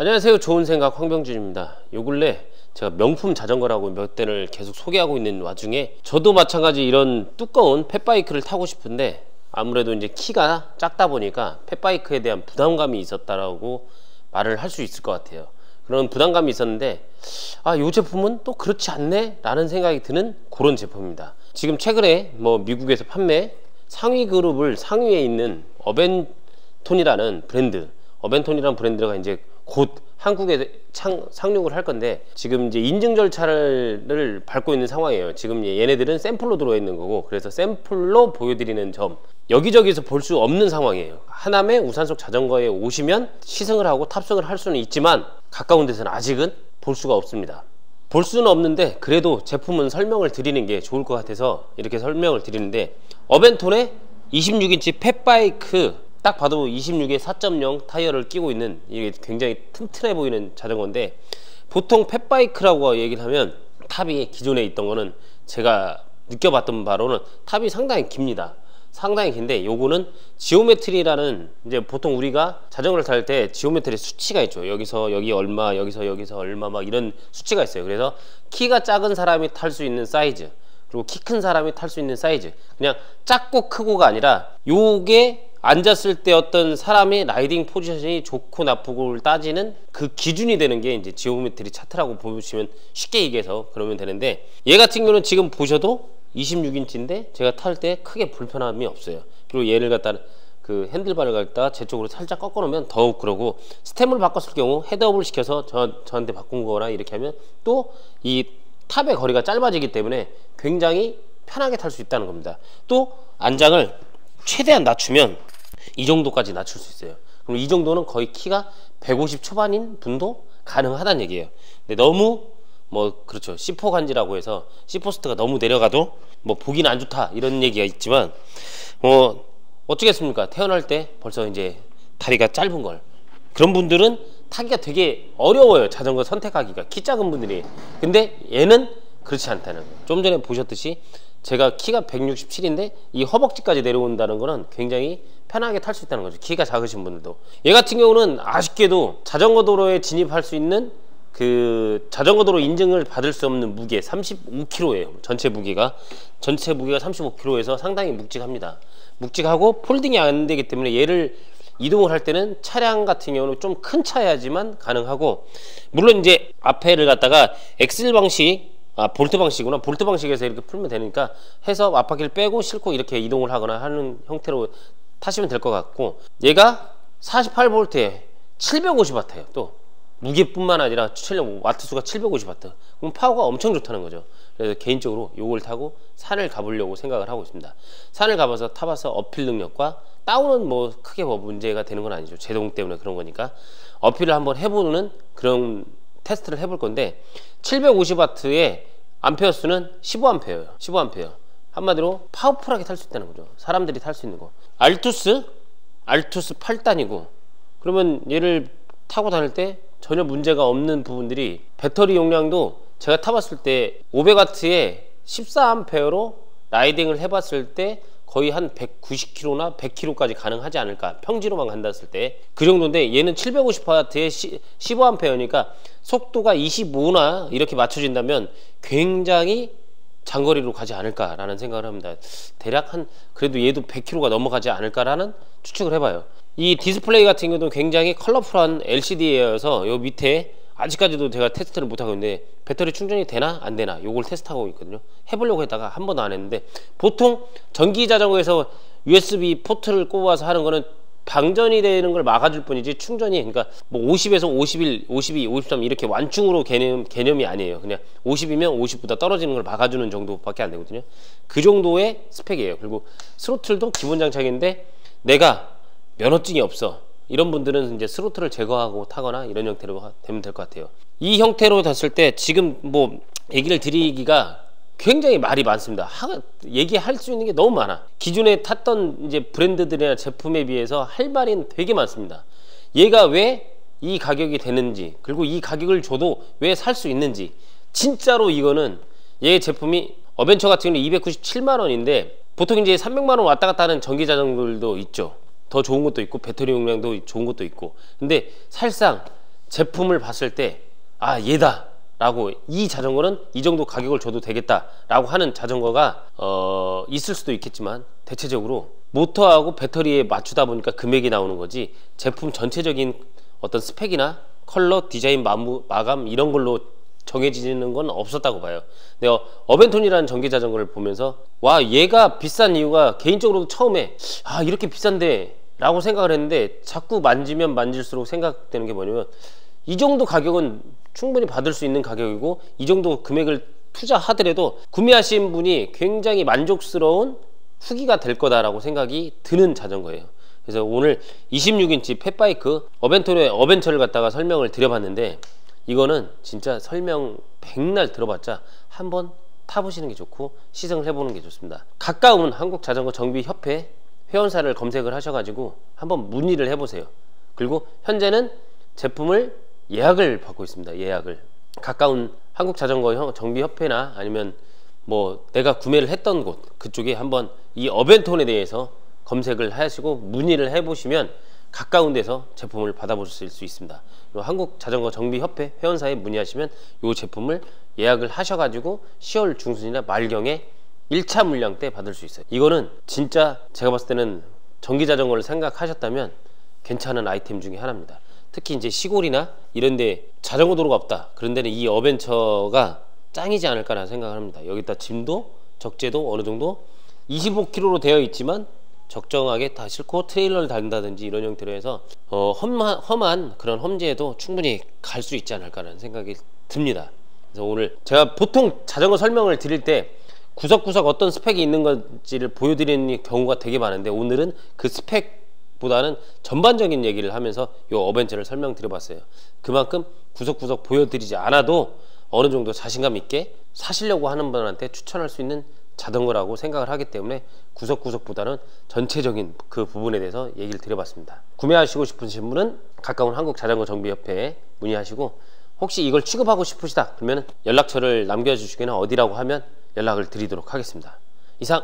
안녕하세요. 좋은 생각 황병준입니다. 요 근래 제가 명품 자전거라고 몇 대를 계속 소개하고 있는 와중에 저도 마찬가지 이런 두꺼운 펫바이크를 타고 싶은데 아무래도 이제 키가 작다 보니까 펫바이크에 대한 부담감이 있었다라고 말을 할 수 있을 것 같아요. 그런 부담감이 있었는데 요 제품은 또 그렇지 않네 라는 생각이 드는 그런 제품입니다. 지금 최근에 미국에서 판매 상위 그룹을 상위에 있는 어벤톤이라는 브랜드, 어벤톤이라는 브랜드가 이제 곧 한국에 상륙을 할 건데 지금 이제 인증 절차를 밟고 있는 상황이에요. 지금 얘네들은 샘플로 들어와 있는 거고, 그래서 샘플로 보여드리는 점 여기저기서 볼 수 없는 상황이에요. 하남의 우산속 자전거에 오시면 시승을 하고 탑승을 할 수는 있지만 가까운 데서는 아직은 볼 수가 없습니다. 볼 수는 없는데 그래도 제품은 설명을 드리는 게 좋을 것 같아서 이렇게 설명을 드리는데, 어벤톤의 26인치 펫바이크 딱 봐도 26에 4.0 타이어를 끼고 있는, 이게 굉장히 튼튼해 보이는 자전거인데, 보통 펫바이크라고 얘기를 하면 탑이 기존에 있던 거는 제가 느껴봤던 바로는 탑이 상당히 깁니다. 상당히 긴데 요거는 지오메트리라는, 이제 보통 우리가 자전거를 탈 때 지오메트리 수치가 있죠. 여기서 여기 얼마, 여기서 얼마, 막 이런 수치가 있어요. 그래서 키가 작은 사람이 탈 수 있는 사이즈, 그리고 키 큰 사람이 탈 수 있는 사이즈, 그냥 작고 크고가 아니라 요게 앉았을 때 어떤 사람의 라이딩 포지션이 좋고 나쁘고를 따지는 그 기준이 되는 게 이제 지오메트리 차트라고 보시면, 쉽게 얘기해서 그러면 되는데, 얘 같은 경우는 지금 보셔도 26인치인데 제가 탈 때 크게 불편함이 없어요. 그리고 얘를 갖다 그 핸들바를 갖다 제 쪽으로 살짝 꺾어 놓으면 더욱 그러고, 스템을 바꿨을 경우 헤드업을 시켜서 저한테 바꾼 거나 이렇게 하면 또 이 탑의 거리가 짧아지기 때문에 굉장히 편하게 탈 수 있다는 겁니다. 또 안장을 최대한 낮추면 이 정도까지 낮출 수 있어요. 그럼 이 정도는 거의 키가 150 초반인 분도 가능하다는 얘기예요. 근데 너무 그렇죠, C4 간지라고 해서 C4스트가 너무 내려가도 보기는 안 좋다 이런 얘기가 있지만, 어쩌겠습니까? 태어날 때 벌써 이제 다리가 짧은 걸, 그런 분들은 타기가 되게 어려워요. 자전거 선택하기가, 키 작은 분들이. 근데 얘는 그렇지 않다는 거예요. 좀 전에 보셨듯이 제가 키가 167인데 이 허벅지까지 내려온다는 거는 굉장히 편하게 탈 수 있다는 거죠. 키가 작으신 분들도. 얘 같은 경우는 아쉽게도 자전거 도로에 진입할 수 있는 그 자전거 도로 인증을 받을 수 없는 무게 35kg예요. 전체 무게가 35kg에서 상당히 묵직합니다. 묵직하고 폴딩이 안 되기 때문에 얘를 이동을 할 때는 차량 같은 경우는 좀 큰 차야지만 가능하고, 물론 이제 앞에를 갖다가 엑셀 방식, 볼트 방식이구나. 볼트 방식에서 이렇게 풀면 되니까 해서 앞바퀴를 빼고 싣고 이렇게 이동을 하거나 하는 형태로 타시면 될 것 같고, 얘가 48V에 750W예요. 또 무게뿐만 아니라 와트수가 750W. 그럼 파워가 엄청 좋다는 거죠. 그래서 개인적으로 요걸 타고 산을 가보려고 생각을 하고 있습니다. 산을 가봐서 타봐서 어필 능력과 다운은 크게 문제가 되는 건 아니죠. 제동 때문에 그런 거니까 어필을 한번 해보는 그런 테스트를 해볼 건데, 750W의 암페어 수는 15A예요. 15A. 한마디로 파워풀하게 탈 수 있다는 거죠. 사람들이 탈 수 있는 거. 알투스 8단이고, 그러면 얘를 타고 다닐 때 전혀 문제가 없는 부분들이, 배터리 용량도 제가 타봤을 때 500W에 14A로 라이딩을 해봤을 때 거의 한 190km나 100km까지 가능하지 않을까, 평지로만 간다 했을 때 그 정도인데, 얘는 750W에 15A니까 속도가 25나 이렇게 맞춰진다면 굉장히 장거리로 가지 않을까라는 생각을 합니다. 대략 그래도 얘도 100km가 넘어가지 않을까라는 추측을 해봐요. 이 디스플레이 같은 경우도 굉장히 컬러풀한 LCD여서 요 밑에 아직까지도 제가 테스트를 못하고 있는데 배터리 충전이 되나 안 되나 요걸 테스트하고 있거든요. 해보려고 했다가 한 번도 안 했는데, 보통 전기 자전거에서 USB 포트를 꼽아서 하는 거는 방전이 되는 걸 막아줄 뿐이지 충전이, 그러니까 50에서 51, 52, 53 이렇게 완충으로 개념이 아니에요. 그냥 50이면 50보다 떨어지는 걸 막아주는 정도밖에 안 되거든요. 그 정도의 스펙이에요. 그리고 스로틀도 기본 장착인데, 내가 면허증이 없어 이런 분들은 이제 스로틀을 제거하고 타거나 이런 형태로 되면 될 것 같아요. 이 형태로 됐을 때 지금 얘기를 드리기가 굉장히 말이 많습니다. 얘기할 수 있는 게 너무 많아. 기존에 탔던 이제 브랜드들이나 제품에 비해서 할 말이 되게 많습니다. 얘가 왜 이 가격이 되는지, 그리고 이 가격을 줘도 왜 살 수 있는지. 진짜로 이거는 얘 제품이 어벤처 같은 경우는 297만 원인데 보통 이제 300만 원 왔다 갔다 하는 전기 자전거들도 있죠. 더 좋은 것도 있고 배터리 용량도 좋은 것도 있고. 근데 사실상 제품을 봤을 때 아 얘다 라고, 이 자전거는 이 정도 가격을 줘도 되겠다 라고 하는 자전거가 있을 수도 있겠지만, 대체적으로 모터하고 배터리에 맞추다 보니까 금액이 나오는 거지, 제품 전체적인 어떤 스펙이나 컬러, 디자인, 마감 이런 걸로 정해지는 건 없었다고 봐요. 내가 어벤톤이라는 전기 자전거를 보면서 와 얘가 비싼 이유가, 개인적으로 처음에 아 이렇게 비싼데 라고 생각을 했는데, 자꾸 만지면 만질수록 생각되는 게 뭐냐면, 이 정도 가격은 충분히 받을 수 있는 가격이고, 이 정도 금액을 투자하더라도 구매하신 분이 굉장히 만족스러운 후기가 될 거다라고 생각이 드는 자전거예요. 그래서 오늘 26인치 팻바이크 어벤톤의 어벤처를 갖다가 설명을 드려봤는데, 이거는 진짜 설명 백날 들어봤자 한번 타보시는 게 좋고 시승을 해보는 게 좋습니다. 가까운 한국자전거정비협회 회원사를 검색을 하셔가지고 한번 문의를 해보세요. 그리고 현재는 제품을 예약을 받고 있습니다. 예약을 가까운 한국자전거정비협회나 아니면 뭐 내가 구매를 했던 곳 그쪽에 한번 이 어벤톤에 대해서 검색을 하시고 문의를 해보시면 가까운 데서 제품을 받아보실 수 있습니다. 한국자전거정비협회 회원사에 문의하시면 이 제품을 예약을 하셔가지고 10월 중순이나 말경에 1차 물량 때 받을 수 있어요. 이거는 진짜 제가 봤을 때는 전기자전거를 생각하셨다면 괜찮은 아이템 중에 하나입니다. 특히 이제 시골이나 이런데 자전거 도로가 없다, 그런 데는 이 어벤처가 짱이지 않을까라는 생각을 합니다. 여기다 짐도 적재도 어느 정도 25kg로 되어 있지만 적정하게 다 싣고 트레일러를 달린다든지 이런 형태로 해서 험한 그런 험지에도 충분히 갈 수 있지 않을까라는 생각이 듭니다. 그래서 오늘 제가 보통 자전거 설명을 드릴 때 구석구석 어떤 스펙이 있는 건지를 보여드리는 경우가 되게 많은데, 오늘은 그 스펙보다는 전반적인 얘기를 하면서 이 어벤처를 설명드려봤어요. 그만큼 구석구석 보여드리지 않아도 어느 정도 자신감 있게 사시려고 하는 분한테 추천할 수 있는 자전거라고 생각을 하기 때문에 구석구석보다는 전체적인 그 부분에 대해서 얘기를 드려봤습니다. 구매하시고 싶으신 분은 가까운 한국자전거정비협회에 문의하시고, 혹시 이걸 취급하고 싶으시다 그러면 연락처를 남겨주시거나 어디라고 하면 연락을 드리도록 하겠습니다. 이상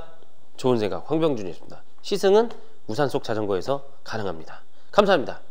좋은 생각 황병준이었습니다. 시승은 우산 속 자전거에서 가능합니다. 감사합니다.